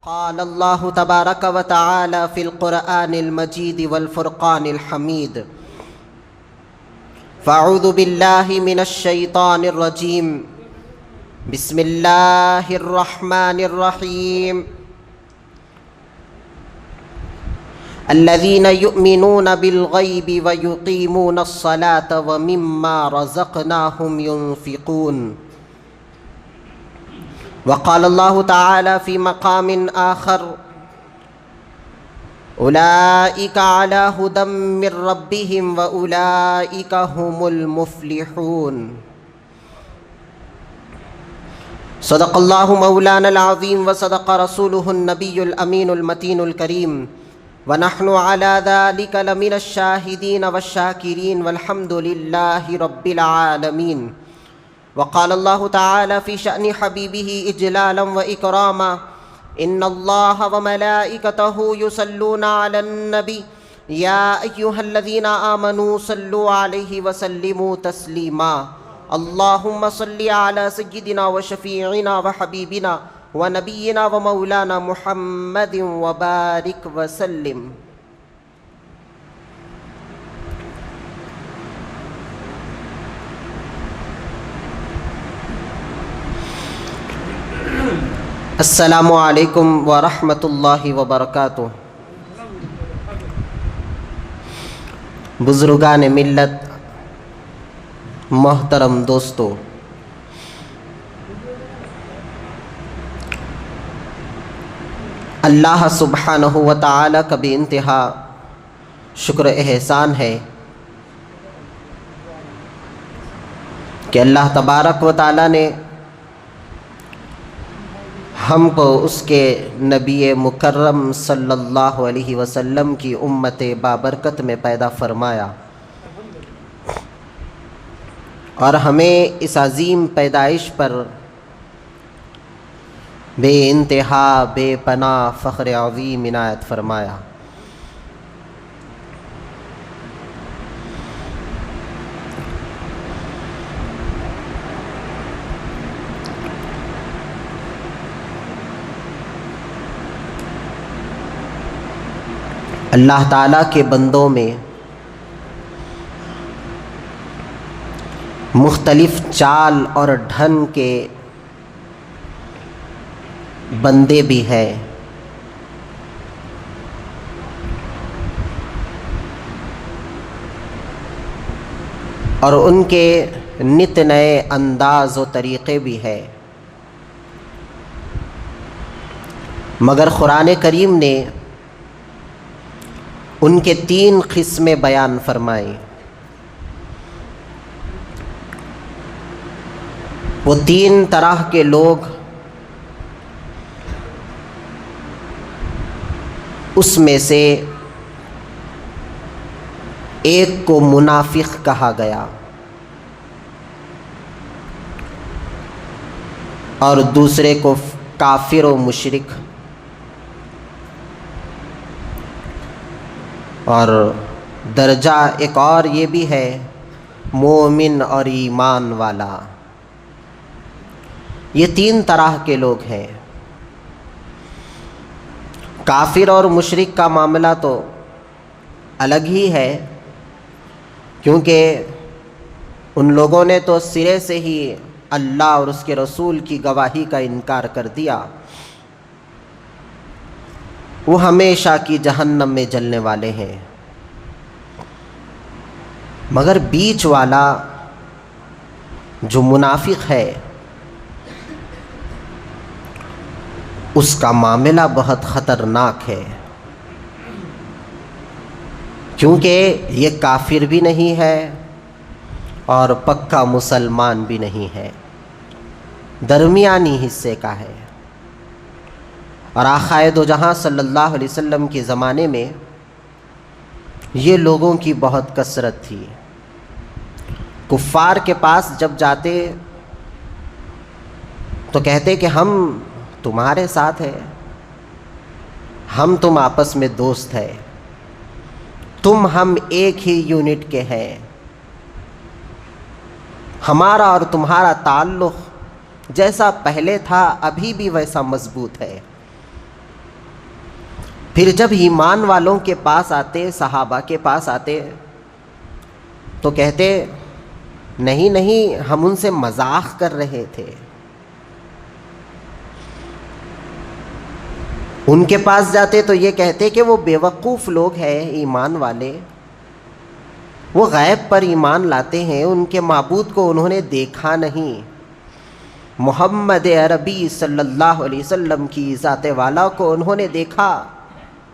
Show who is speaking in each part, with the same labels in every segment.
Speaker 1: قال الله تبارك وتعالى في القرآن المجيد والفرقان الحميد فأعوذ بالله من الشيطان الرجيم بسم الله الرحمن الرحيم الذين يؤمنون بالغيب ويقيمون الصلاة ومما رزقناهم ينفقون وقال الله تعالى في مقام آخر أولئك على هدى من ربهم وأولئك هم المفلحون صدق الله مولانا العظيم وصدق رسوله النبي الأمين المتين الكريم ونحن على ذلك لمن الشاهدين والشاكرين والحمد لله رب العالمين وقال الله تعالى في شأن حبيبه إجلالا وإكراما إن الله وملائكته يصلون على النبي يا أيها الذين آمنوا صلوا عليه وسلموا تسليما اللهم صل على سيدنا وشفيعنا وحبيبنا ونبينا ومولانا محمد وبارك وسلم. السلام علیکم ورحمۃ اللہ وبرکاتہ. بزرگان ملت، محترم دوستو، اللہ سبحانہ و تعالی کا بے انتہا شکر احسان ہے کہ اللہ تبارک و تعالی نے ہم کو اس کے نبی مکرم صلی اللہ علیہ وسلم کی امت بابرکت میں پیدا فرمایا اور ہمیں اس عظیم پیدائش پر بے انتہا بے پناہ فخر عظیم عنایت فرمایا. اللہ تعالیٰ کے بندوں میں مختلف چال اور ڈھنگ کے بندے بھی ہیں اور ان کے نت نئے انداز و طریقے بھی ہیں، مگر قرآن کریم نے ان کے 3 قسمیں بیان فرمائیں. وہ 3 طرح کے لوگ اس میں سے ایک کو منافق کہا گیا اور دوسرے کو کافر و مشرک، اور درجہ ایک اور یہ بھی ہے مومن اور ایمان والا. یہ 3 طرح کے لوگ ہیں. کافر اور مشرک کا معاملہ تو الگ ہی ہے، کیونکہ ان لوگوں نے تو سرے سے ہی اللہ اور اس کے رسول کی گواہی کا انکار کر دیا. وہ ہمیشہ کی جہنم میں جلنے والے ہیں. مگر بیچ والا جو منافق ہے اس کا معاملہ بہت خطرناک ہے، کیونکہ یہ کافر بھی نہیں ہے اور پکا مسلمان بھی نہیں ہے، درمیانی حصے کا ہے. اور آقائے دو جہاں صلی اللہ علیہ وسلم کے زمانے میں یہ لوگوں کی بہت کثرت تھی. کفار کے پاس جب جاتے تو کہتے کہ ہم تمہارے ساتھ ہیں، ہم تم آپس میں دوست ہیں، تم ہم ایک ہی یونٹ کے ہیں، ہمارا اور تمہارا تعلق جیسا پہلے تھا ابھی بھی ویسا مضبوط ہے. پھر جب ایمان والوں کے پاس آتے، صحابہ کے پاس آتے، تو کہتے نہیں نہیں ہم ان سے مذاق کر رہے تھے. ان کے پاس جاتے تو یہ کہتے کہ وہ بیوقوف لوگ ہیں ایمان والے، وہ غیب پر ایمان لاتے ہیں، ان کے معبود کو انہوں نے دیکھا نہیں، محمد عربی صلی اللہ علیہ وسلم کی ذات والا کو انہوں نے دیکھا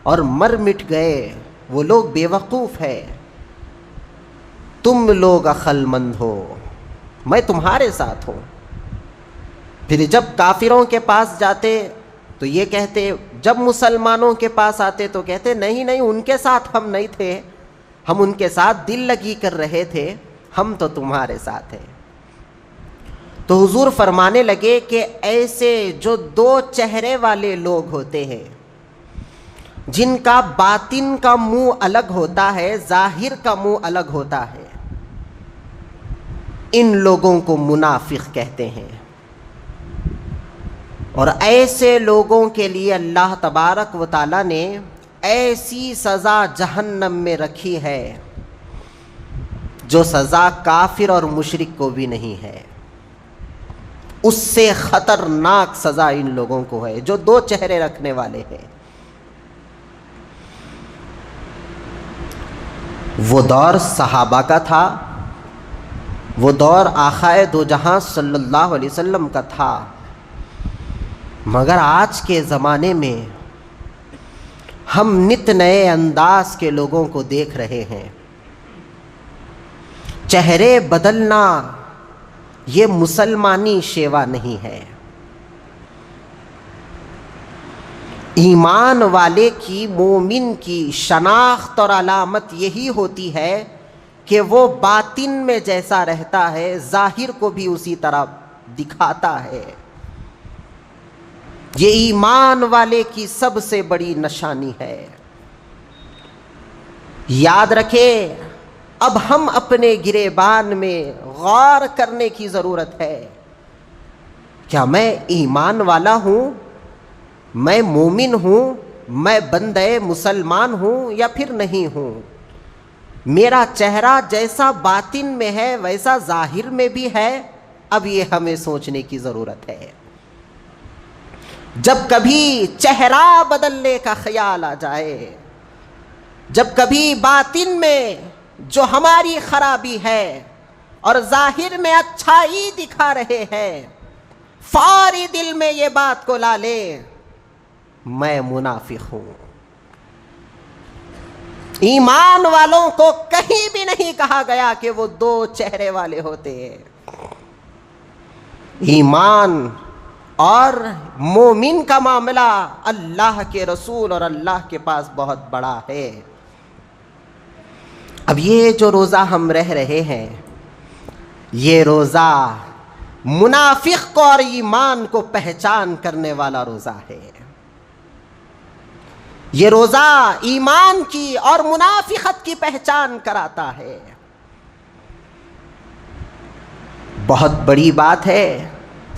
Speaker 1: اور مر مٹ گئے، وہ لوگ بیوقوف ہے، تم لوگ عقل مند ہو، میں تمہارے ساتھ ہوں. پھر جب کافروں کے پاس جاتے تو یہ کہتے، جب مسلمانوں کے پاس آتے تو کہتے نہیں نہیں ان کے ساتھ ہم نہیں تھے، ہم ان کے ساتھ دل لگی کر رہے تھے، ہم تو تمہارے ساتھ ہیں. تو حضور فرمانے لگے کہ ایسے جو دو چہرے والے لوگ ہوتے ہیں، جن کا باطن کا منہ الگ ہوتا ہے، ظاہر کا منہ الگ ہوتا ہے، ان لوگوں کو منافق کہتے ہیں. اور ایسے لوگوں کے لیے اللہ تبارک و تعالیٰ نے ایسی سزا جہنم میں رکھی ہے جو سزا کافر اور مشرک کو بھی نہیں ہے. اس سے خطرناک سزا ان لوگوں کو ہے جو دو چہرے رکھنے والے ہیں. وہ دور صحابہ کا تھا، وہ دور آقائے دو جہاں صلی اللہ علیہ وسلم کا تھا، مگر آج کے زمانے میں ہم نت نئے انداز کے لوگوں کو دیکھ رہے ہیں. چہرے بدلنا یہ مسلمانی شیوا نہیں ہے. ایمان والے کی، مومن کی شناخت اور علامت یہی ہوتی ہے کہ وہ باطن میں جیسا رہتا ہے ظاہر کو بھی اسی طرح دکھاتا ہے. یہ ایمان والے کی سب سے بڑی نشانی ہے. یاد رکھے، اب ہم اپنے گریبان میں غور کرنے کی ضرورت ہے. کیا میں ایمان والا ہوں؟ میں مومن ہوں؟ میں بندے مسلمان ہوں یا پھر نہیں ہوں؟ میرا چہرہ جیسا باطن میں ہے ویسا ظاہر میں بھی ہے؟ اب یہ ہمیں سوچنے کی ضرورت ہے. جب کبھی چہرہ بدلنے کا خیال آ جائے، جب کبھی باطن میں جو ہماری خرابی ہے اور ظاہر میں اچھائی دکھا رہے ہیں، فوری دل میں یہ بات کو لا لے، میں منافق ہوں. ایمان والوں کو کہیں بھی نہیں کہا گیا کہ وہ دو چہرے والے ہوتے ہیں. ایمان اور مومن کا معاملہ اللہ کے رسول اور اللہ کے پاس بہت بڑا ہے. اب یہ جو روزہ ہم رہ رہے ہیں، یہ روزہ منافق کو اور ایمان کو پہچان کرنے والا روزہ ہے. یہ روزہ ایمان کی اور منافقت کی پہچان کراتا ہے. بہت بڑی بات ہے،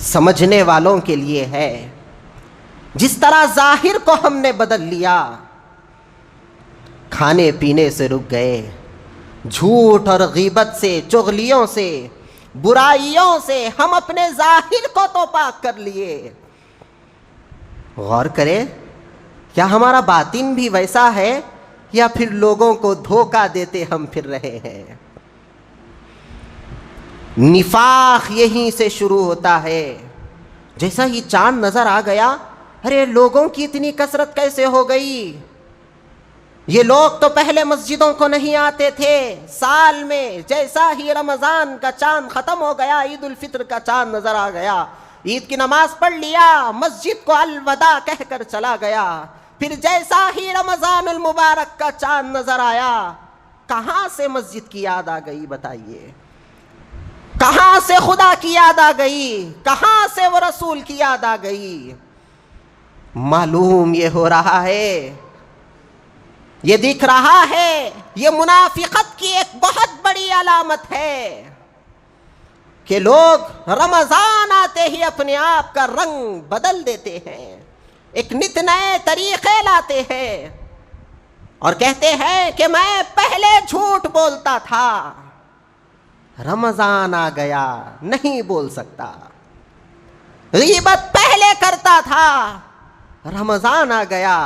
Speaker 1: سمجھنے والوں کے لیے ہے. جس طرح ظاہر کو ہم نے بدل لیا، کھانے پینے سے رک گئے، جھوٹ اور غیبت سے، چغلیوں سے، برائیوں سے ہم اپنے ظاہر کو تو پاک کر لیے. غور کریں، کیا ہمارا باطن بھی ویسا ہے یا پھر لوگوں کو دھوکہ دیتے ہم پھر رہے ہیں؟ نفاق یہیں سے شروع ہوتا ہے. جیسا ہی چاند نظر آ گیا، ارے لوگوں کی اتنی کثرت کیسے ہو گئی؟ یہ لوگ تو پہلے مسجدوں کو نہیں آتے تھے. سال میں جیسا ہی رمضان کا چاند ختم ہو گیا، عید الفطر کا چاند نظر آ گیا، عید کی نماز پڑھ لیا، مسجد کو الوداع کہہ کر چلا گیا. پھر جیسا ہی رمضان المبارک کا چاند نظر آیا، کہاں سے مسجد کی یاد آ گئی بتائیے؟ کہاں سے خدا کی یاد آ گئی؟ کہاں سے وہ رسول کی یاد آ گئی؟ معلوم یہ ہو رہا ہے، یہ دکھ رہا ہے، یہ منافقت کی ایک بہت بڑی علامت ہے کہ لوگ رمضان آتے ہی اپنے آپ کا رنگ بدل دیتے ہیں، ایک نت نئے طریقے لاتے ہیں اور کہتے ہیں کہ میں پہلے جھوٹ بولتا تھا، رمضان آ گیا نہیں بول سکتا، غیبت پہلے کرتا تھا، رمضان آ گیا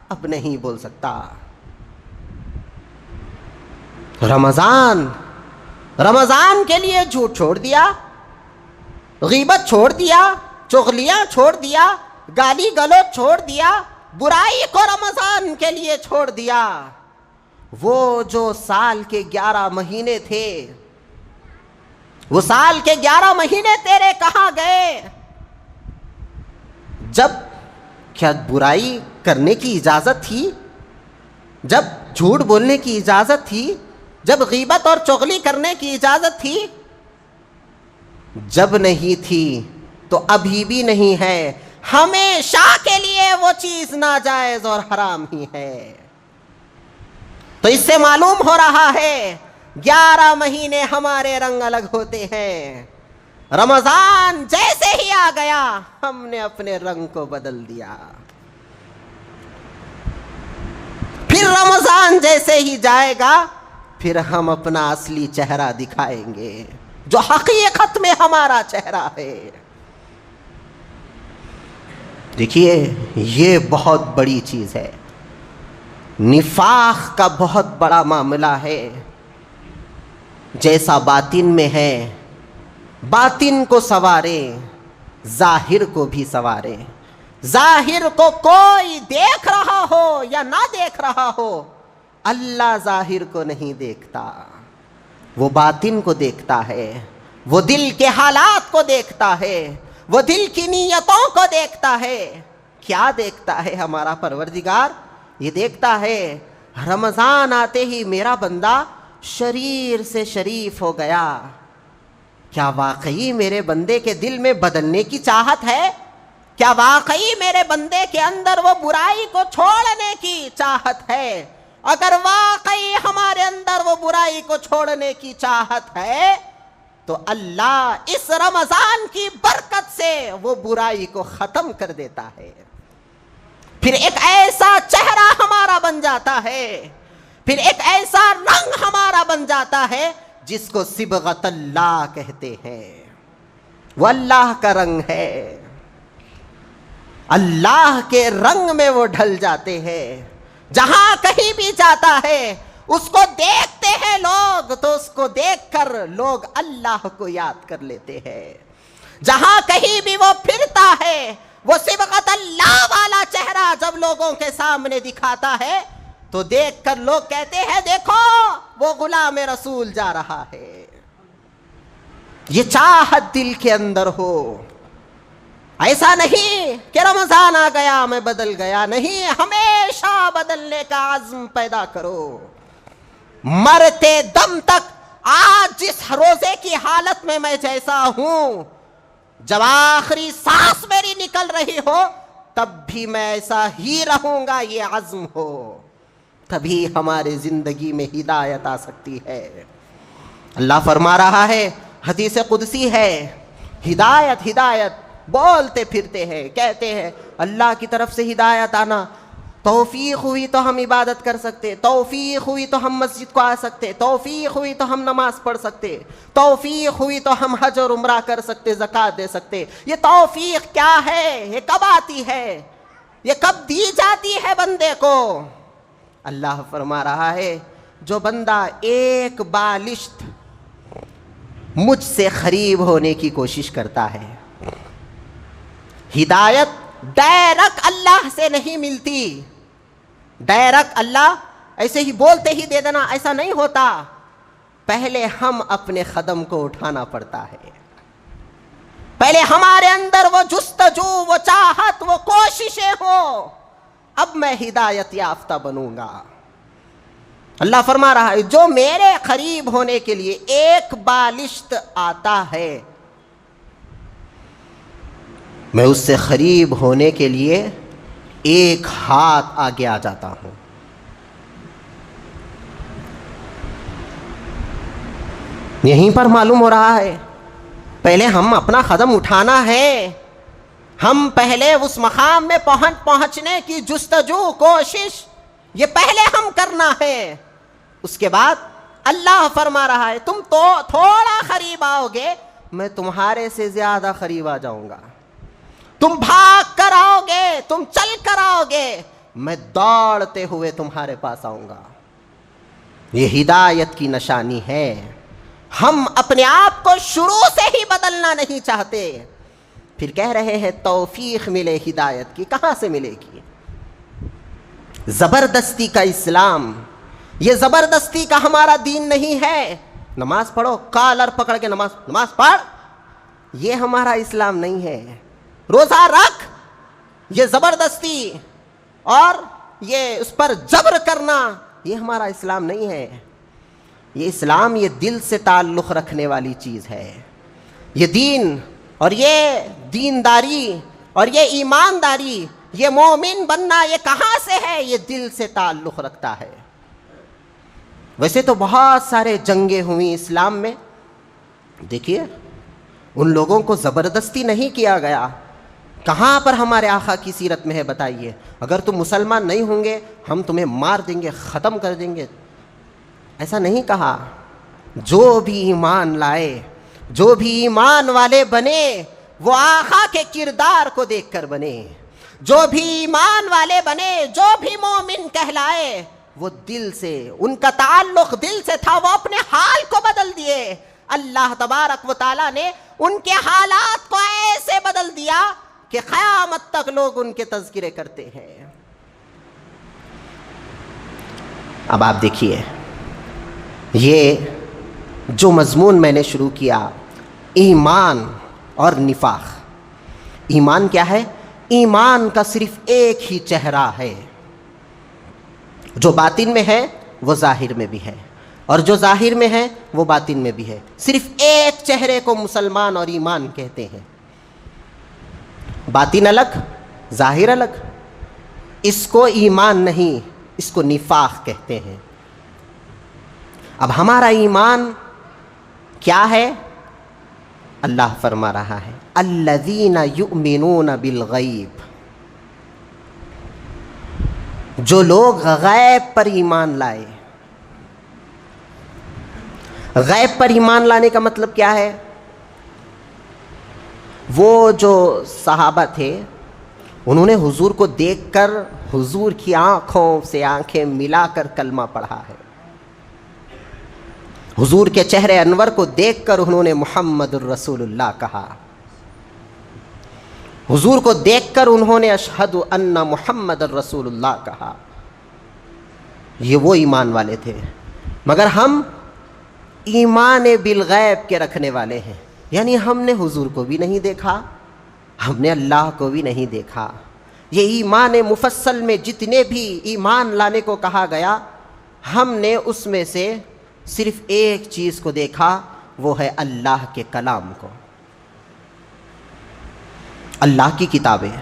Speaker 1: اب نہیں بول سکتا۔ رمضان کے لیے جھوٹ چھوڑ دیا، غیبت چھوڑ دیا، چغلیاں چھوڑ دیا، گالی گلوچ چھوڑ دیا، برائی کو رمضان کے لیے چھوڑ دیا۔ وہ جو سال کے 11 مہینے تھے، وہ سال کے 11 مہینے تیرے کہاں گئے؟ جب کیا برائی کرنے کی اجازت تھی؟ جب جھوٹ بولنے کی اجازت تھی؟ جب غیبت اور چغلی کرنے کی اجازت تھی؟ جب نہیں تھی تو ابھی بھی نہیں ہے، ہمیشہ کے لیے وہ چیز ناجائز اور حرام ہی ہے۔ تو اس سے معلوم ہو رہا ہے 11 مہینے ہمارے رنگ الگ ہوتے ہیں، رمضان جیسے ہی آ گیا ہم نے اپنے رنگ کو بدل دیا، پھر رمضان جیسے ہی جائے گا پھر ہم اپنا اصلی چہرہ دکھائیں گے جو حقیقت میں ہمارا چہرہ ہے۔ دیکھیے یہ بہت بڑی چیز ہے، نفاق کا بہت بڑا معاملہ ہے۔ جیسا باطن میں ہے باطن کو سنوارے، ظاہر کو بھی سنوارے۔ ظاہر کو کوئی دیکھ رہا ہو یا نہ دیکھ رہا ہو، اللہ ظاہر کو نہیں دیکھتا، وہ باطن کو دیکھتا ہے، وہ دل کے حالات کو دیکھتا ہے، وہ دل کی نیتوں کو دیکھتا ہے۔ کیا دیکھتا ہے ہمارا پروردگار؟ یہ دیکھتا ہے رمضان آتے ہی میرا بندہ شریر سے شریف ہو گیا، کیا واقعی میرے بندے کے دل میں بدلنے کی چاہت ہے؟ کیا واقعی میرے بندے کے اندر وہ برائی کو چھوڑنے کی چاہت ہے؟ اگر واقعی ہمارے اندر وہ برائی کو چھوڑنے کی چاہت ہے تو اللہ اس رمضان کی برکت سے وہ برائی کو ختم کر دیتا ہے، پھر ایک ایسا چہرہ ہمارا بن جاتا ہے، پھر ایک ایسا رنگ ہمارا بن جاتا ہے جس کو صبغت اللہ کہتے ہیں۔ وہ اللہ کا رنگ ہے، اللہ کے رنگ میں وہ ڈھل جاتے ہیں۔ جہاں کہیں بھی جاتا ہے اس کو دیکھتے ہیں لوگ تو اس کو دیکھ کر لوگ اللہ کو یاد کر لیتے ہیں۔ جہاں کہیں بھی وہ پھرتا ہے وہ صبغت اللہ والا چہرہ جب لوگوں کے سامنے دکھاتا ہے تو دیکھ کر لوگ کہتے ہیں دیکھو وہ غلام رسول جا رہا ہے۔ یہ چاہت دل کے اندر ہو، ایسا نہیں کہ رمضان آ گیا میں بدل گیا، نہیں، ہمیشہ بدلنے کا عزم پیدا کرو۔ مرتے دم تک آج جس روزے کی حالت میں میں جیسا ہوں، جب آخری سانس میری نکل رہی ہو تب بھی میں ایسا ہی رہوں گا، یہ عزم ہو، تبھی ہمارے زندگی میں ہدایت آ سکتی ہے۔ اللہ فرما رہا ہے، حدیث قدسی ہے، ہدایت ہدایت بولتے پھرتے ہیں، کہتے ہیں اللہ کی طرف سے ہدایت آنا، توفیق ہوئی تو ہم عبادت کر سکتے، توفیق ہوئی تو ہم مسجد کو آ سکتے، توفیق ہوئی تو ہم نماز پڑھ سکتے، توفیق ہوئی تو ہم حج اور عمرہ کر سکتے، زکوٰۃ دے سکتے۔ یہ توفیق کیا ہے؟ یہ کب آتی ہے؟ یہ کب دی جاتی ہے بندے کو؟ اللہ فرما رہا ہے جو بندہ ایک بالشت مجھ سے قریب ہونے کی کوشش کرتا ہے۔ ہدایت ڈائریکٹ اللہ سے نہیں ملتی، ڈائریکٹ اللہ ایسے ہی بولتے ہی دے دینا ایسا نہیں ہوتا، پہلے ہم اپنے قدم کو اٹھانا پڑتا ہے، پہلے ہمارے اندر وہ جستجو، وہ چاہت، وہ کوششیں ہو، اب میں ہدایت یافتہ بنوں گا۔ اللہ فرما رہا ہے جو میرے قریب ہونے کے لیے ایک بالشت آتا ہے، میں اس سے قریب ہونے کے لیے ایک ہاتھ آگے آ جاتا ہوں۔ یہیں پر معلوم ہو رہا ہے پہلے ہم اپنا قدم اٹھانا ہے، ہم پہلے اس مقام میں پہنچنے کی جستجو کوشش یہ پہلے ہم کرنا ہے. اس کے بعد اللہ فرما رہا ہے تم تو تھوڑا قریب آؤ گے میں تمہارے سے زیادہ قریب آ جاؤں گا. تم بھاگ کر آؤ گے, تم چل کر آؤ گے, میں دوڑتے ہوئے تمہارے پاس آؤں گا. یہ ہدایت کی نشانی ہے. ہم اپنے آپ کو شروع سے ہی بدلنا نہیں چاہتے, پھر کہہ رہے ہیں توفیق ملے ہدایت کی. کہاں سے ملے گی؟ زبردستی کا اسلام, یہ زبردستی کا ہمارا دین نہیں ہے. نماز پڑھو, کالر پکڑ کے نماز پڑھ, یہ ہمارا اسلام نہیں ہے. روزہ رکھ, یہ زبردستی اور یہ اس پر جبر کرنا, یہ ہمارا اسلام نہیں ہے. یہ اسلام یہ دل سے تعلق رکھنے والی چیز ہے. یہ دین اور یہ دینداری اور یہ ایمانداری, یہ مومن بننا یہ کہاں سے ہے؟ یہ دل سے تعلق رکھتا ہے. ویسے تو بہت سارے جنگیں ہوئی اسلام میں, دیکھیے ان لوگوں کو زبردستی نہیں کیا گیا. کہاں پر ہمارے آقا کی سیرت میں ہے بتائیے؟ اگر تم مسلمان نہیں ہوں گے ہم تمہیں مار دیں گے, ختم کر دیں گے. ایسا نہیں کہا. جو بھی ایمان لائے, جو بھی ایمان والے بنے, وہ آقا کے کردار کو دیکھ کر بنے. جو بھی ایمان والے بنے, جو بھی مومن کہلائے, وہ دل سے, ان کا تعلق دل سے تھا, وہ اپنے حال کو بدل دیے. اللہ تبارک و تعالیٰ نے ان کے حالات کو ایسے بدل دیا کہ قیامت تک لوگ ان کے تذکرے کرتے ہیں. اب آپ دیکھیے, یہ جو مضمون میں نے شروع کیا, ایمان اور نفاق. ایمان کیا ہے؟ ایمان کا صرف ایک ہی چہرہ ہے. جو باطن میں ہے وہ ظاہر میں بھی ہے, اور جو ظاہر میں ہے وہ باطن میں بھی ہے. صرف ایک چہرے کو مسلمان اور ایمان کہتے ہیں. باطن الگ, ظاہر الگ. اس کو ایمان نہیں, اس کو نفاق کہتے ہیں. اب ہمارا ایمان کیا ہے؟ اللہ فرما رہا ہے الذین یؤمنون بالغیب. جو لوگ غیب پر ایمان لائے. غیب پر ایمان لانے کا مطلب کیا ہے؟ وہ جو صحابہ تھے انہوں نے حضور کو دیکھ کر حضور کی آنکھوں سے آنکھیں ملا کر کلمہ پڑھا ہے. حضور کے چہرے انور کو دیکھ کر انہوں نے محمد الرسول اللہ کہا. حضور کو دیکھ کر انہوں نے اشہد ان محمد الرسول اللہ کہا. یہ وہ ایمان والے تھے. مگر ہم ایمان بالغیب کے رکھنے والے ہیں, یعنی ہم نے حضور کو بھی نہیں دیکھا, ہم نے اللہ کو بھی نہیں دیکھا. یہ ایمان مفصل میں جتنے بھی ایمان لانے کو کہا گیا, ہم نے اس میں سے صرف ایک چیز کو دیکھا, وہ ہے اللہ کے کلام کو, اللہ کی کتابیں.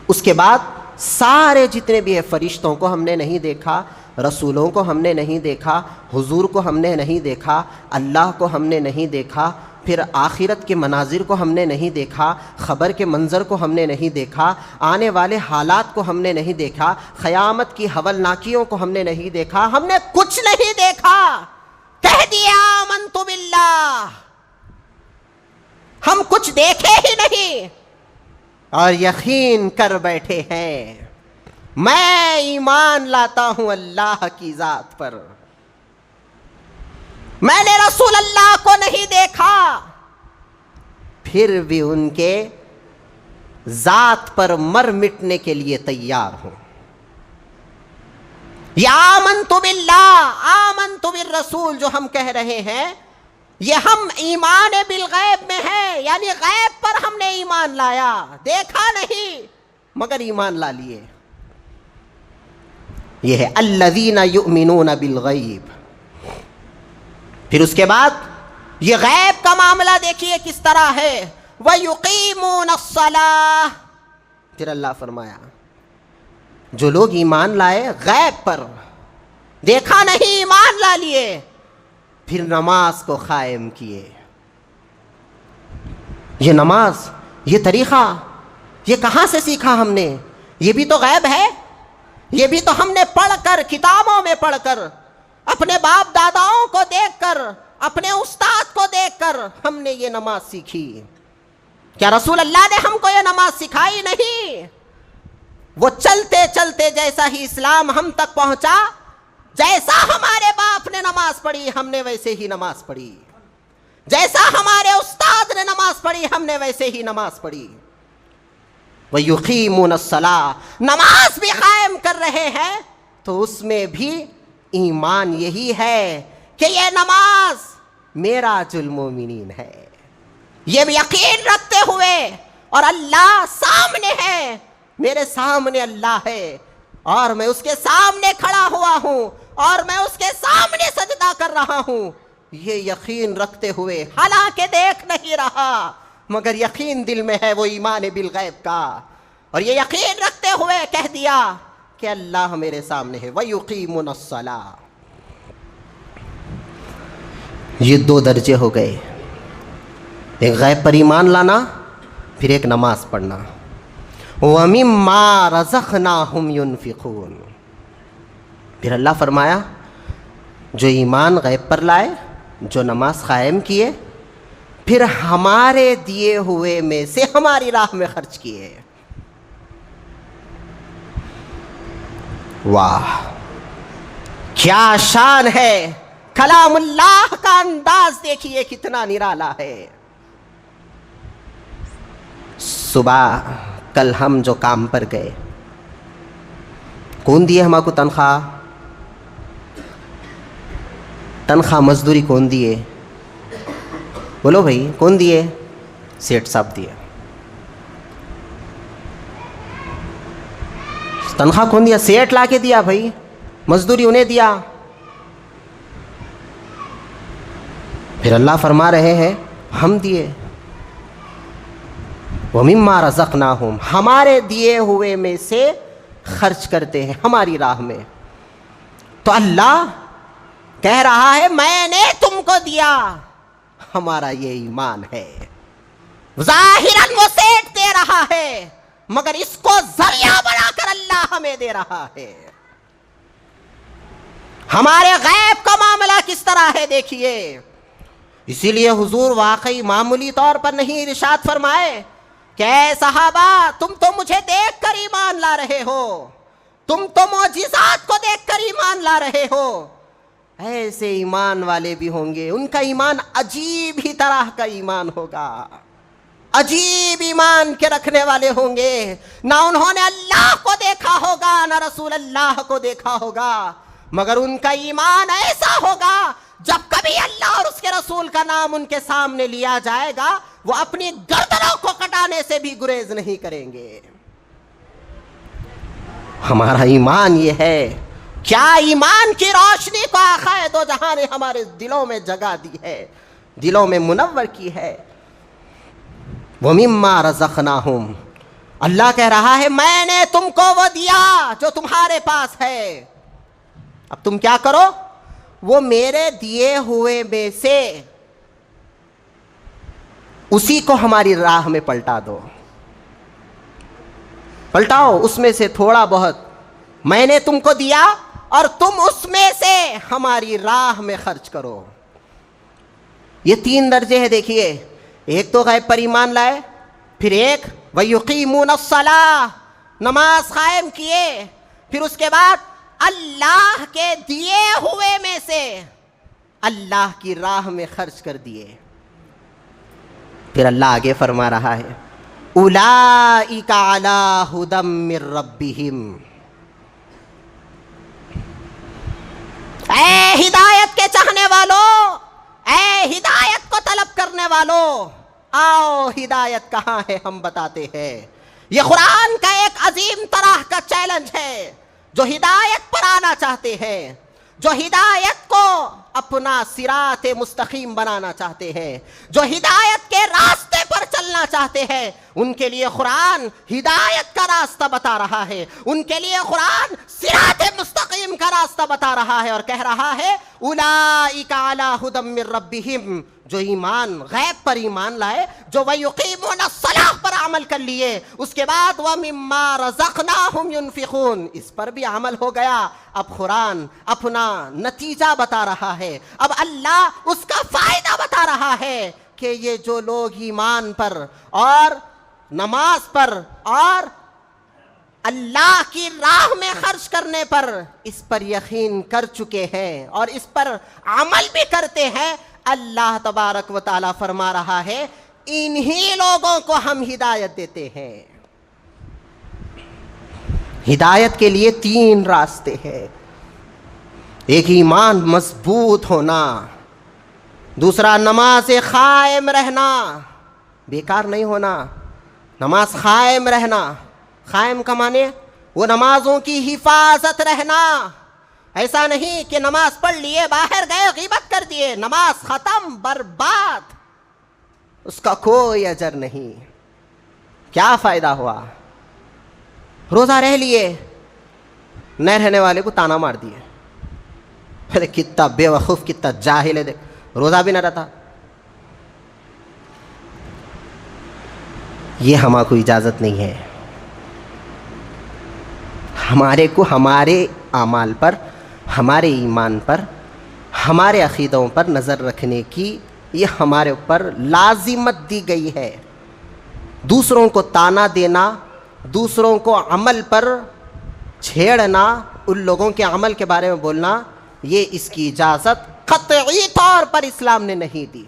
Speaker 1: اس کے بعد سارے جتنے بھی ہیں, فرشتوں کو ہم نے نہیں دیکھا, رسولوں کو ہم نے نہیں دیکھا, حضور کو ہم نے نہیں دیکھا, اللہ کو ہم نے نہیں دیکھا, پھر آخرت کے مناظر کو ہم نے نہیں دیکھا, خبر کے منظر کو ہم نے نہیں دیکھا, آنے والے حالات کو ہم نے نہیں دیکھا, قیامت کی ہولناکیوں کو ہم نے نہیں دیکھا. ہم نے کچھ نہیں دیکھا. کہہ دیا آمنت باللہ, ہم کچھ دیکھے ہی نہیں اور یقین کر بیٹھے ہیں میں ایمان لاتا ہوں اللہ کی ذات پر. میں نے رسول اللہ کو نہیں دیکھا, پھر بھی ان کے ذات پر مر مٹنے کے لیے تیار ہوں. یا آمنت باللہ, آمنت بالرسول جو ہم کہہ رہے ہیں, یہ ہم ایمان بالغیب میں ہے, یعنی غیب پر ہم نے ایمان لایا, دیکھا نہیں مگر ایمان لا لیے. یہ ہے الذین یؤمنون بالغیب. پھر اس کے بعد یہ غیب کا معاملہ دیکھیے کس طرح ہے. وَيُقِيمُونَ الصَّلَاةَ. پھر اللہ فرمایا جو لوگ ایمان لائے غیب پر, دیکھا نہیں ایمان لا لیے, پھر نماز کو قائم کیے. یہ نماز, یہ طریقہ یہ کہاں سے سیکھا ہم نے؟ یہ بھی تو غیب ہے، یہ بھی تو ہم نے پڑھ کر، کتابوں میں پڑھ کر، اپنے باپ داداؤں کو دیکھ کر، اپنے استاد کو دیکھ کر ہم نے یہ نماز سیکھی۔ کیا رسول اللہ نے ہم کو یہ نماز سکھائی؟ نہیں۔ وہ چلتے چلتے جیسا ہی اسلام ہم تک پہنچا، جیسا ہمارے باپ نے نماز پڑھی ہم نے ویسے ہی نماز پڑھی، جیسا ہمارے استاد نے نماز پڑھی ہم نے ویسے ہی نماز پڑھی۔ وَيُقِيمُونَ الصَّلَاةَ، نماز بھی قائم کر رہے ہیں تو اس میں بھی ایمان یہی ہے کہ یہ نماز میراج المومنین ہے، یہ یقین رکھتے ہوئے، اور اللہ سامنے ہے، میرے سامنے اللہ ہے، اور میں اس کے سامنے کھڑا ہوا ہوں، اور میں اس کے سامنے سجدہ کر رہا ہوں، یہ یقین رکھتے ہوئے، حالانکہ دیکھ نہیں رہا مگر یقین دل میں ہے، وہ ایمان بالغیب کا، اور یہ یقین رکھتے ہوئے کہہ دیا کہ اللہ میرے سامنے ہے۔ وَيُقِيمُونَ الصَّلَاةَ، یہ دو درجے ہو گئے، ایک غیب پر ایمان لانا، پھر ایک نماز پڑھنا۔ وَمِمَّا رَزَقْنَاهُمْ يُنْفِقُونَ، پھر اللہ فرمایا جو ایمان غیب پر لائے، جو نماز قائم کیے، پھر ہمارے دیے ہوئے میں سے ہماری راہ میں خرچ کیے۔ واہ کیا شان ہے! کلام اللہ کا انداز دیکھیے کتنا نرالا ہے۔ صبح کل ہم جو کام پر گئے، کون دیے ہم کو تنخواہ؟ تنخواہ مزدوری کون دیے؟ بولو بھائی، کون دیے؟ سیٹھ صاحب دیے۔ تنخواہ کون دیا؟ سیٹھ لا کے دیا بھائی، مزدوری انہیں دیا۔ پھر اللہ فرما رہے ہیں ہم دیے۔ وَمِمَّا رَزَقْنَاهُمْ، ہمارے دیے ہوئے میں سے خرچ کرتے ہیں ہماری راہ میں۔ تو اللہ کہہ رہا ہے میں نے تم کو دیا، ہمارا یہ ایمان ہے۔ ظاہراً وہ سیٹھ دے رہا ہے مگر اس کو ذریعہ بنا کر اللہ ہمیں دے رہا ہے۔ ہمارے غیب کا معاملہ کس طرح ہے دیکھیے۔ اسی لیے حضور واقعی معمولی طور پر نہیں ارشاد فرمائے کہ اے صحابہ تم تو مجھے دیکھ کر ایمان لا رہے ہو، تم تو معجزات کو دیکھ کر ایمان لا رہے ہو، ایسے ایمان والے بھی ہوں گے، ان کا ایمان عجیب ہی طرح کا ایمان ہوگا، عجیب ایمان کے رکھنے والے ہوں گے، نہ انہوں نے اللہ کو دیکھا ہوگا نہ رسول اللہ کو دیکھا ہوگا، مگر ان کا ایمان ایسا ہوگا جب کبھی اللہ اور اس کے رسول کا نام ان کے سامنے لیا جائے گا وہ اپنی گردنوں کو کٹانے سے بھی گریز نہیں کریں گے۔ ہمارا ایمان یہ ہے، کیا ایمان کی روشنی کو آقا دو جہاں نے ہمارے دلوں میں جگہ دی ہے، دلوں میں منور کی ہے۔ وَمِمَّا رَزَقْنَاهُمْ، اللہ کہہ رہا ہے میں نے تم کو وہ دیا جو تمہارے پاس ہے، اب تم کیا کرو؟ وہ میرے دیے ہوئے میں سے اسی کو ہماری راہ میں پلٹا دو، پلٹاؤ اس میں سے تھوڑا بہت، میں نے تم کو دیا اور تم اس میں سے ہماری راہ میں خرچ کرو۔ یہ تین درجے ہیں دیکھیے، ایک تو غیب پر ایمان لائے، پھر ایک وَيُقِيمُونَ الصَّلَاةَ نماز قائم کیے، پھر اس کے بعد اللہ کے دیے ہوئے میں سے اللہ کی راہ میں خرچ کر دیے۔ پھر اللہ آگے فرما رہا ہے اولئک علی ھدی من ربہم، اے ہدایت کے چاہنے والوں، اے ہدایت کو طلب کرنے والوں، آؤ ہدایت کہاں ہے ہم بتاتے ہیں۔ یہ قرآن کا ایک عظیم طرح کا چیلنج ہے، جو ہدایت پر آنا چاہتے ہیں، جو ہدایت کو اپنا صراط مستقیم بنانا چاہتے ہیں، جو ہدایت کے راستے پر چلنا چاہتے ہیں، ان کے لیے قرآن ہدایت کا راستہ بتا رہا ہے، ان کے لیے قرآن صراط مستقیم کا راستہ بتا رہا ہے، اور کہہ رہا ہے اولئک علی ھدی من ربہم، جو ایمان غیب پر ایمان لائے، جو وَيُقِيمُونَ الصَّلَاةَ پر عمل کر لیے، اس کے بعد وَمِمَّا رَزَقْنَاهُمْ يُنْفِقُونَ، اس پر بھی عمل ہو گیا۔ اب قرآن اپنا نتیجہ بتا رہا ہے، اب اللہ اس کا فائدہ بتا رہا ہے کہ یہ جو لوگ ایمان پر اور نماز پر اور اللہ کی راہ میں خرچ کرنے پر اس پر یقین کر چکے ہیں اور اس پر عمل بھی کرتے ہیں، اللہ تبارک و تعالیٰ فرما رہا ہے انہی لوگوں کو ہم ہدایت دیتے ہیں۔ ہدایت کے لیے 3 راستے ہیں۔ ایک ایمان مضبوط ہونا، دوسرا نماز قائم رہنا، بیکار نہیں ہونا، نماز قائم رہنا، قائم کا معنی وہ نمازوں کی حفاظت رہنا، ایسا نہیں کہ نماز پڑھ لیے باہر گئے غیبت کر دیے، نماز ختم برباد، اس کا کوئی اجر نہیں، کیا فائدہ ہوا؟ روزہ رہ لیے، نہ رہنے والے کو تانا مار دیے، ارے کتنا بے وقوف کتنا جاہل ہے، دیکھ روزہ بھی نہ رہتا۔ یہ ہمارے کو اجازت نہیں ہے، ہمارے کو ہمارے اعمال پر، ہمارے ایمان پر، ہمارے عقیدوں پر نظر رکھنے کی یہ ہمارے اوپر لازمت دی گئی ہے۔ دوسروں کو تانا دینا، دوسروں کو عمل پر چھیڑنا، ان لوگوں کے عمل کے بارے میں بولنا، یہ اس کی اجازت قطعی طور پر اسلام نے نہیں دی۔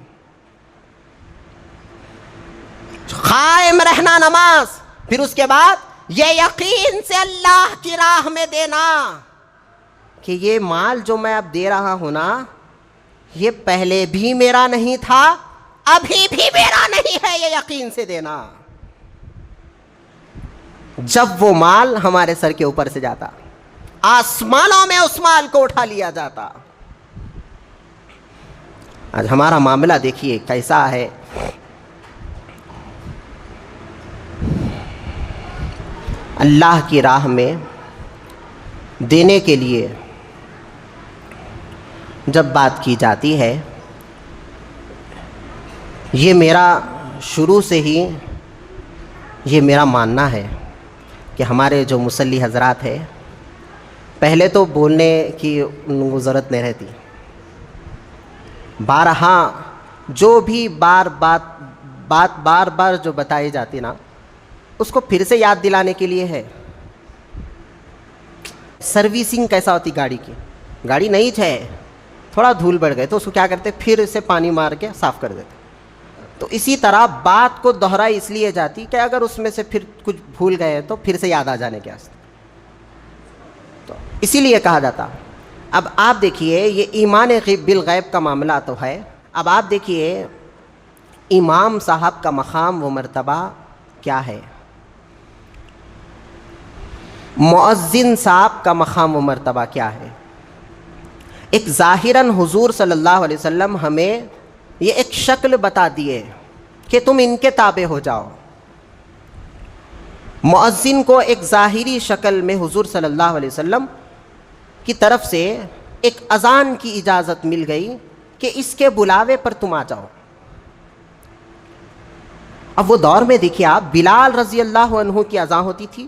Speaker 1: قائم رہنا نماز، پھر اس کے بعد یہ یقین سے اللہ کی راہ میں دینا کہ یہ مال جو میں اب دے رہا ہوں نا، یہ پہلے بھی میرا نہیں تھا، ابھی بھی میرا نہیں ہے، یہ یقین سے دینا۔ جب وہ مال ہمارے سر کے اوپر سے جاتا، آسمانوں میں اس مال کو اٹھا لیا جاتا۔ آج ہمارا معاملہ دیکھیے کیسا ہے۔ اللہ کی راہ میں دینے کے لیے جب بات کی جاتی ہے، یہ میرا شروع سے ہی یہ میرا ماننا ہے کہ ہمارے جو مصلی حضرات ہیں، پہلے تو بولنے کی ان کو ضرورت نہیں رہتی، بارہا جو بھی بار بار جو بتائی جاتی نا، اس کو پھر سے یاد دلانے کے لیے ہے۔ سروسنگ کیسا ہوتی گاڑی کی، گاڑی نہیں ہے، تھوڑا دھول بڑھ گئے تو اس کو کیا کرتے، پھر سے پانی مار کے صاف کر دیتے۔ تو اسی طرح بات کو دہرائی اس لیے جاتی کہ اگر اس میں سے پھر کچھ بھول گئے تو پھر سے یاد آ جانے کے واسطے، تو اسی لیے کہا جاتا۔ اب آپ دیکھیے یہ ایمان بالغیب کا معاملہ تو ہے، اب آپ دیکھیے امام صاحب کا مقام و مرتبہ کیا ہے، مؤذن صاحب کا مقام و مرتبہ کیا ہے۔ ایک ظاہراً حضور صلی اللہ علیہ وسلم ہمیں یہ ایک شکل بتا دیے کہ تم ان کے تابع ہو جاؤ۔ مؤذن کو ایک ظاہری شکل میں حضور صلی اللہ علیہ وسلم کی طرف سے ایک اذان کی اجازت مل گئی کہ اس کے بلاوے پر تم آ جاؤ۔ اب وہ دور میں دیکھیے آپ، بلال رضی اللہ عنہ کی اذان ہوتی تھی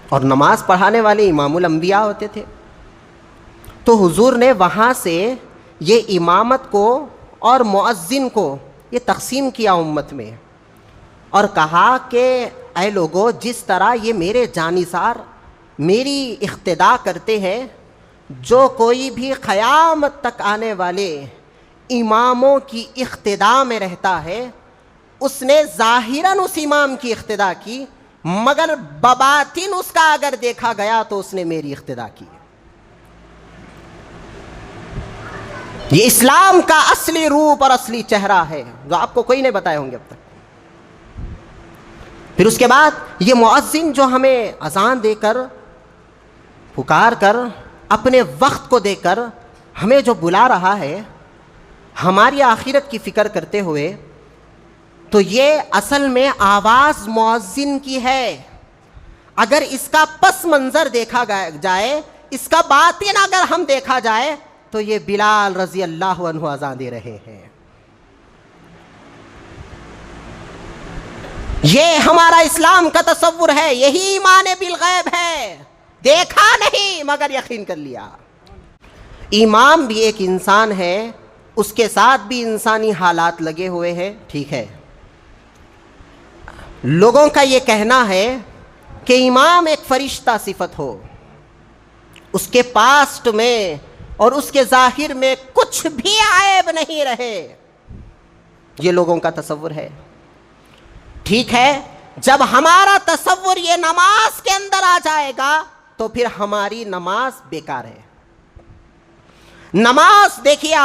Speaker 1: اور نماز پڑھانے والے امام الانبیاء ہوتے تھے، تو حضور نے وہاں سے یہ امامت کو اور مؤذن کو یہ تقسیم کیا امت میں، اور کہا کہ اے لوگو، جس طرح یہ میرے جانثار میری اقتداء کرتے ہیں، جو کوئی بھی قیامت تک آنے والے اماموں کی اقتداء میں رہتا ہے، اس نے ظاہراً اس امام کی اقتداء کی، مگر بباطن اس کا اگر دیکھا گیا تو اس نے میری اقتداء کی۔ یہ اسلام کا اصلی روپ اور اصلی چہرہ ہے جو آپ کو کوئی نہیں بتائے ہوں گے اب تک۔ پھر اس کے بعد یہ مؤذن جو ہمیں اذان دے کر، پکار کر، اپنے وقت کو دے کر ہمیں جو بلا رہا ہے ہماری آخرت کی فکر کرتے ہوئے، تو یہ اصل میں آواز مؤذن کی ہے۔ اگر اس کا پس منظر دیکھا جائے، اس کا باطن اگر ہم دیکھا جائے، تو یہ بلال رضی اللہ عنہ اذان دے رہے ہیں۔ یہ ہمارا اسلام کا تصور ہے، یہی ایمان بالغیب ہے، دیکھا نہیں مگر یقین کر لیا۔ امام بھی ایک انسان ہے، اس کے ساتھ بھی انسانی حالات لگے ہوئے ہیں، ٹھیک ہے۔ لوگوں کا یہ کہنا ہے کہ امام ایک فرشتہ صفت ہو، اس کے پاسٹ میں اور اس کے ظاہر میں کچھ بھی عیب نہیں رہے، یہ لوگوں کا تصور ہے۔ ٹھیک ہے، جب ہمارا تصور یہ نماز کے اندر آ جائے گا تو پھر ہماری نماز بیکار ہے۔ نماز دیکھیے،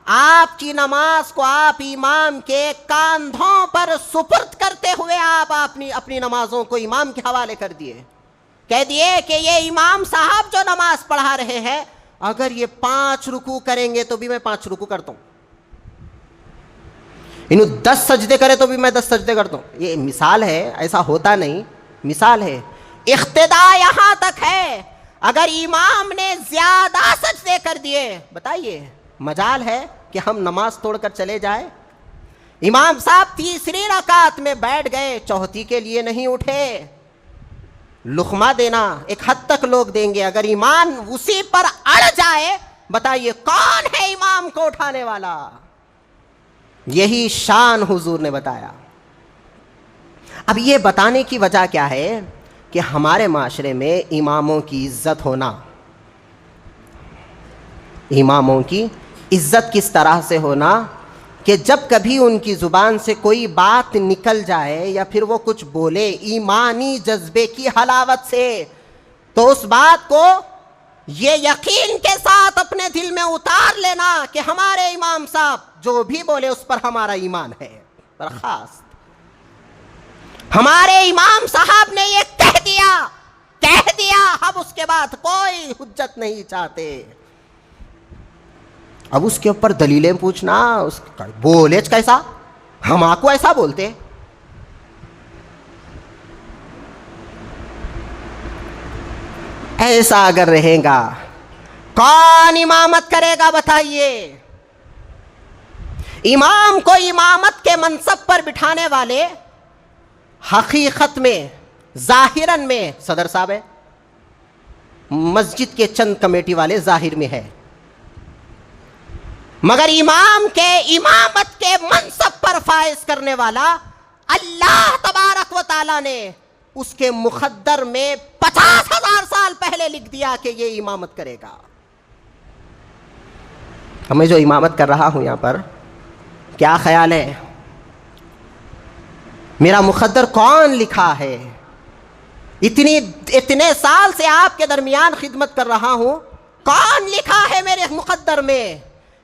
Speaker 1: آپ کی نماز کو آپ امام کے کاندھوں پر سپرد کرتے ہوئے آپ اپنی نمازوں کو امام کے حوالے کر دیے، کہہ دیے کہ یہ امام صاحب جو نماز پڑھا رہے ہیں، اگر یہ 5 رکوع کریں گے تو بھی میں 5 رکوع کرتا ہوں، انہوں 10 سجدے کرے تو بھی میں 10 سجدے کرتا ہوں۔ یہ مثال ہے، ایسا ہوتا نہیں، مثال ہے۔ اقتدا یہاں تک ہے، اگر امام نے زیادہ سجدے کر دیے، بتائیے مجال ہے کہ ہم نماز توڑ کر چلے جائیں؟ امام صاحب تیسری رکعت میں بیٹھ گئے، چوتھی کے لیے نہیں اٹھے۔ لقمہ دینا ایک حد تک لوگ دیں گے، اگر ایمان اسی پر اڑ جائے، بتائیے کون ہے امام کو اٹھانے والا؟ یہی شان حضور نے بتایا۔ اب یہ بتانے کی وجہ کیا ہے کہ ہمارے معاشرے میں اماموں کی عزت ہونا، اماموں کی عزت کس طرح سے ہونا کہ جب کبھی ان کی زبان سے کوئی بات نکل جائے یا پھر وہ کچھ بولے ایمانی جذبے کی حلاوت سے، تو اس بات کو یہ یقین کے ساتھ اپنے دل میں اتار لینا کہ ہمارے امام صاحب جو بھی بولے اس پر ہمارا ایمان ہے۔ برخاست، ہمارے امام صاحب نے یہ کہہ دیا، اب اس کے بعد کوئی حجت نہیں چاہتے۔ اب اس کے اوپر دلیلیں پوچھنا، اس بولے کیسا، ہم آپ کو ایسا بولتے، ایسا اگر رہے گا کون امامت کرے گا؟ بتائیے۔ امام کو امامت کے منصب پر بٹھانے والے حقیقت میں، ظاہراً میں صدر صاحب ہے، مسجد کے چند کمیٹی والے ظاہر میں ہے، مگر امام کے امامت کے منصب پر فائز کرنے والا اللہ تبارک و تعالی نے اس کے مقدر میں 50,000 سال پہلے لکھ دیا کہ یہ امامت کرے گا۔ میں جو امامت کر رہا ہوں یہاں پر، کیا خیال ہے میرا مقدر کون لکھا ہے؟ اتنے سال سے آپ کے درمیان خدمت کر رہا ہوں، کون لکھا ہے میرے مقدر میں؟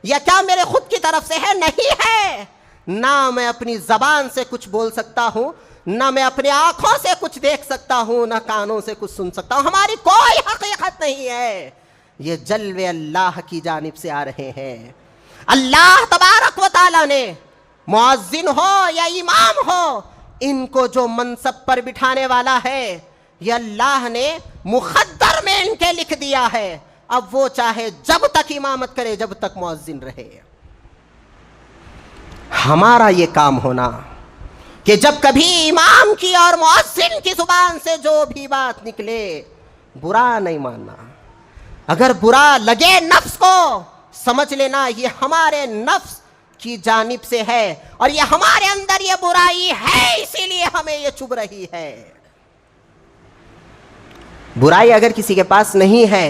Speaker 1: یا کیا میرے خود کی طرف سے ہے؟ نہیں ہے۔ نہ میں اپنی زبان سے کچھ بول سکتا ہوں، نہ میں اپنی آنکھوں سے کچھ دیکھ سکتا ہوں، نہ کانوں سے کچھ سن سکتا ہوں، ہماری کوئی حقیقت نہیں ہے، یہ جلوے اللہ کی جانب سے آ رہے ہیں۔ اللہ تبارک و تعالی نے مؤذن ہو یا امام ہو، ان کو جو منصب پر بٹھانے والا ہے، یہ اللہ نے مقدر میں ان کے لکھ دیا ہے۔ اب وہ چاہے جب تک امامت کرے، جب تک مؤذن رہے۔ ہمارا یہ کام ہونا کہ جب کبھی امام کی اور مؤذن کی زبان سے جو بھی بات نکلے، برا نہیں ماننا۔ اگر برا لگے نفس کو، سمجھ لینا یہ ہمارے نفس کی جانب سے ہے، اور یہ ہمارے اندر یہ برائی ہے، اسی لیے ہمیں یہ چبھ رہی ہے۔ برائی اگر کسی کے پاس نہیں ہے،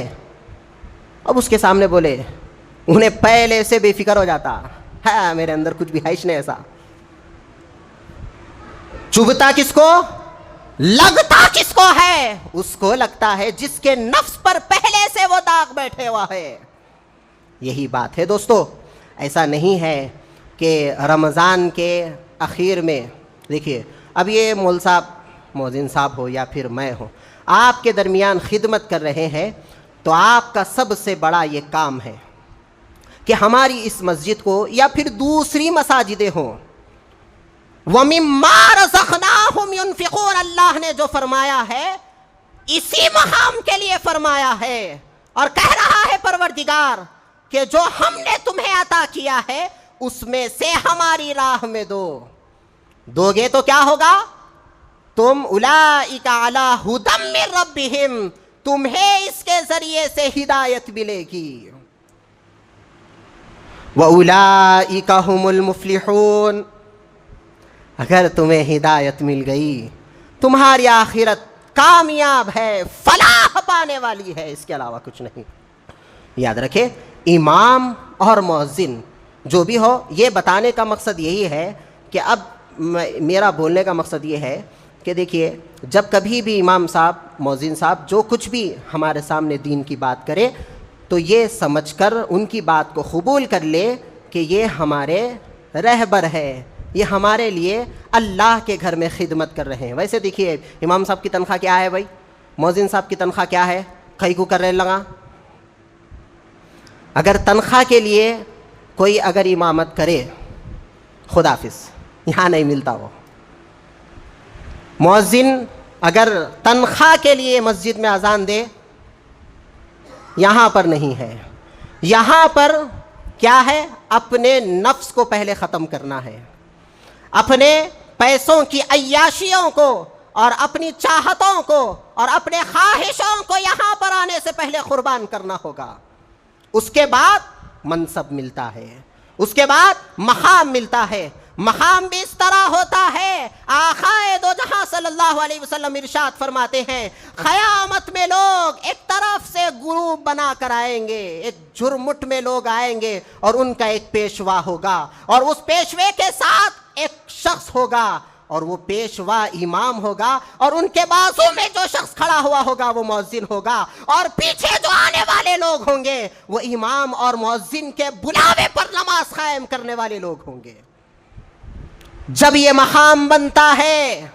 Speaker 1: اب اس کے سامنے بولے، انہیں پہلے سے بے فکر ہو جاتا ہے، میرے اندر کچھ بھی ہے نہیں ایسا۔ چبھتا کس کو؟ لگتا کس کو ہے؟ اس کو لگتا ہے جس کے نفس پر پہلے سے وہ داغ بیٹھے ہوا ہے۔ یہی بات ہے دوستو۔ ایسا نہیں ہے کہ رمضان کے اخیر میں، دیکھیے اب یہ مول صاحب، مؤذن صاحب ہو یا پھر میں ہوں، آپ کے درمیان خدمت کر رہے ہیں، تو آپ کا سب سے بڑا یہ کام ہے کہ ہماری اس مسجد کو یا پھر دوسری مساجدیں ہوں، وَمِمَّا رَزَقْنَاهُمْ يُنْفِقُونَ، اللہ نے جو فرمایا ہے اسی مقام کے لیے فرمایا ہے، اور کہہ رہا ہے پروردگار کہ جو ہم نے تمہیں عطا کیا ہے اس میں سے ہماری راہ میں دو گے تو کیا ہوگا؟ تم اولئک علی ھدی من ربہم، تمہیں اس کے ذریعے سے ہدایت ملے گی، وَأُولَئِكَ هُمُ الْمُفْلِحُونَ، اگر تمہیں ہدایت مل گئی تمہاری آخرت کامیاب ہے، فلاح پانے والی ہے، اس کے علاوہ کچھ نہیں۔ یاد رکھیں، امام اور مؤذن جو بھی ہو، یہ بتانے کا مقصد یہی ہے کہ اب میرا بولنے کا مقصد یہ ہے کہ دیکھیے، جب کبھی بھی امام صاحب، مؤذن صاحب جو کچھ بھی ہمارے سامنے دین کی بات کرے تو یہ سمجھ کر ان کی بات کو قبول کر لے کہ یہ ہمارے رہبر ہے، یہ ہمارے لیے اللہ کے گھر میں خدمت کر رہے ہیں۔ ویسے دیکھیے، امام صاحب کی تنخواہ کیا ہے بھائی؟ مؤذن صاحب کی تنخواہ کیا ہے؟ کئی کو کر رہے لگا۔ اگر تنخواہ کے لیے کوئی اگر امامت کرے، خدا حافظ، یہاں نہیں ملتا وہ۔ مؤذن اگر تنخواہ کے لیے مسجد میں اذان دے، یہاں پر نہیں ہے۔ یہاں پر کیا ہے؟ اپنے نفس کو پہلے ختم کرنا ہے، اپنے پیسوں کی عیاشیوں کو اور اپنی چاہتوں کو اور اپنے خواہشوں کو یہاں پر آنے سے پہلے قربان کرنا ہوگا۔ اس کے بعد منصب ملتا ہے، اس کے بعد مقام ملتا ہے۔ مقام بھی اس طرح ہوتا ہے، آقائے دو جہاں صلی اللہ علیہ وسلم ارشاد فرماتے ہیں، قیامت میں لوگ ایک طرف سے گروپ بنا کر آئیں گے، ایک جھرمٹ میں لوگ آئیں گے اور ان کا ایک پیشوا ہوگا، اور اس پیشوے کے ساتھ ایک شخص ہوگا، اور وہ پیشوا امام ہوگا، اور ان کے بازو میں جو شخص کھڑا ہوا ہوگا وہ مؤذن ہوگا، اور پیچھے جو آنے والے لوگ ہوں گے وہ امام اور مؤذن کے بلاوے پر نماز قائم کرنے والے لوگ ہوں گے۔ جب یہ مقام بنتا ہے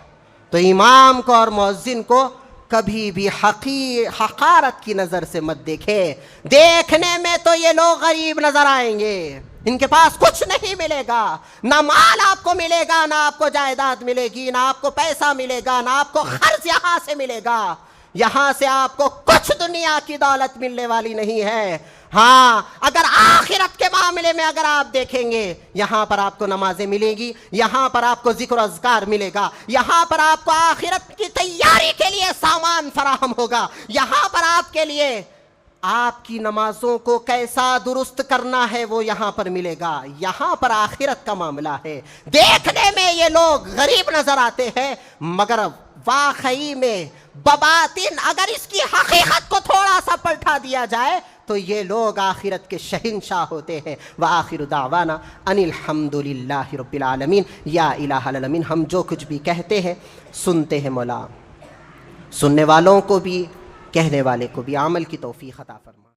Speaker 1: تو امام کو اور مؤذن کو کبھی بھی حقارت کی نظر سے مت دیکھیں۔ دیکھنے میں تو یہ لوگ غریب نظر آئیں گے، ان کے پاس کچھ نہیں ملے گا، نہ مال آپ کو ملے گا، نہ آپ کو جائیداد ملے گی، نہ آپ کو پیسہ ملے گا، نہ آپ کو خرچ یہاں سے ملے گا، یہاں سے آپ کو کچھ دنیا کی دولت ملنے والی نہیں ہے۔ ہاں، اگر آخرت کے معاملے میں اگر آپ دیکھیں گے، یہاں پر آپ کو نمازیں ملیں گی، یہاں پر آپ کو ذکر و اذکار ملے گا، یہاں پر آپ کو آخرت کی تیاری کے لیے سامان فراہم ہوگا، یہاں پر آپ کے لیے آپ کی نمازوں کو کیسا درست کرنا ہے وہ یہاں پر ملے گا۔ یہاں پر آخرت کا معاملہ ہے۔ دیکھنے میں یہ لوگ غریب نظر آتے ہیں، مگر واقعی میں بباطن اگر اس کی حقیقت کو تھوڑا سا پلٹا دیا جائے تو یہ لوگ آخرت کے شہنشاہ ہوتے ہیں۔ وآخر دعوانا ان الحمد للہ رب العالمین۔ یا الہ العالمین، ہم جو کچھ بھی کہتے ہیں سنتے ہیں مولا، سننے والوں کو بھی، کہنے والے کو بھی عمل کی توفیق عطا فرما۔